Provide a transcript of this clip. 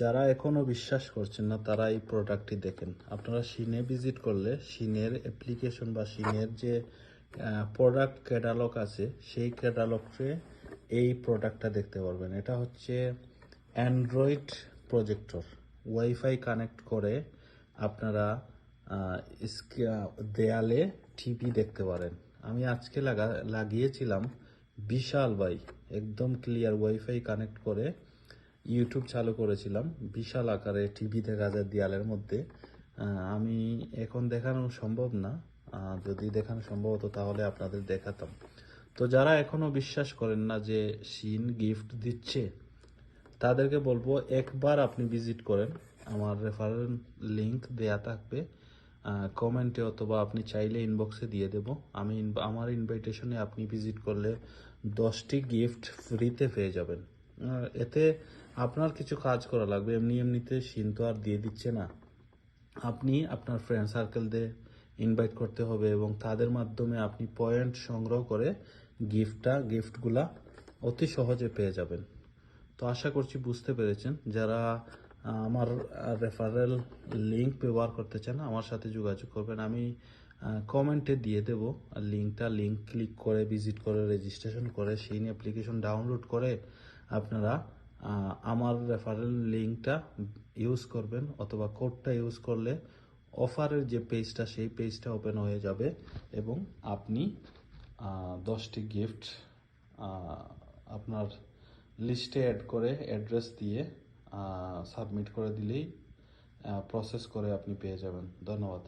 যারা এখনো বিশ্বাস করছেন না তারা এই প্রোডাক্টটি দেখেন। আপনারা শিনে ভিজিট করলে শিনের অ্যাপ্লিকেশন বা শিনের যে প্রোডাক্ট ক্যাটালগ আছে সেই ক্যাটালগে এই প্রোডাক্টটা দেখতে পারবেন। এটা হচ্ছে অ্যান্ড্রয়েড প্রজেক্টর, ওয়াইফাই কানেক্ট করে আপনারা দেয়ালে টিভি দেখতে পারেন। আমি আজকে লাগিয়েছিলাম, বিশাল ভাই, একদম ক্লিয়ার ওয়াইফাই কানেক্ট করে ইউটিউব চালু করেছিলাম, বিশাল আকারে টিভি দেখা যায় দেয়ালের মধ্যে। আমি এখন দেখানো সম্ভব না, যদি দেখানো সম্ভব হতো তাহলে আপনাদের দেখাতাম। তো যারা এখনো বিশ্বাস করেন না যে শিন গিফট দিচ্ছে, তাদেরকে বলবো একবার আপনি ভিজিট করেন। আমার রেফারেল লিংক দেয়া থাকবে কমেন্টে, অথবা আপনি চাইলে ইনবক্সে দিয়ে দেব। আমার ইনভাইটেশনে আপনি ভিজিট করলে 10টি গিফট ফ্রিতে পেয়ে যাবেন। এতে আপনার কিছু কাজ করা লাগবে, এমনিতে শিন তো আর দিয়ে দিচ্ছে না। আপনি আপনার ফ্রেন্ড সার্কেলদের ইনভাইট করতে হবে এবং তাদের মাধ্যমে আপনি পয়েন্ট সংগ্রহ করে গিফটগুলা অতি সহজে পেয়ে যাবেন। তো আশা করছি বুঝতে পেরেছেন। যারা আমার রেফারেল লিংক ব্যবহার করতে চান আমার সাথে যোগাযোগ করবেন। আমি কমেন্টে দিয়ে দেব লিঙ্কটা। লিঙ্ক ক্লিক করে ভিজিট করে রেজিস্ট্রেশন করে শিন অ্যাপ্লিকেশন ডাউনলোড করে আপনারা আমার রেফারেল লিঙ্কটা ইউজ করবেন, অথবা কোডটা ইউজ করলে অফারের যে পেজটা সেই পেজটা ওপেন হয়ে যাবে এবং আপনি 10টি গিফট আপনার লিস্টে অ্যাড করে অ্যাড্রেস দিয়ে সাবমিট করে দিলেই প্রসেস করে আপনি পেয়ে যাবেন। ধন্যবাদ।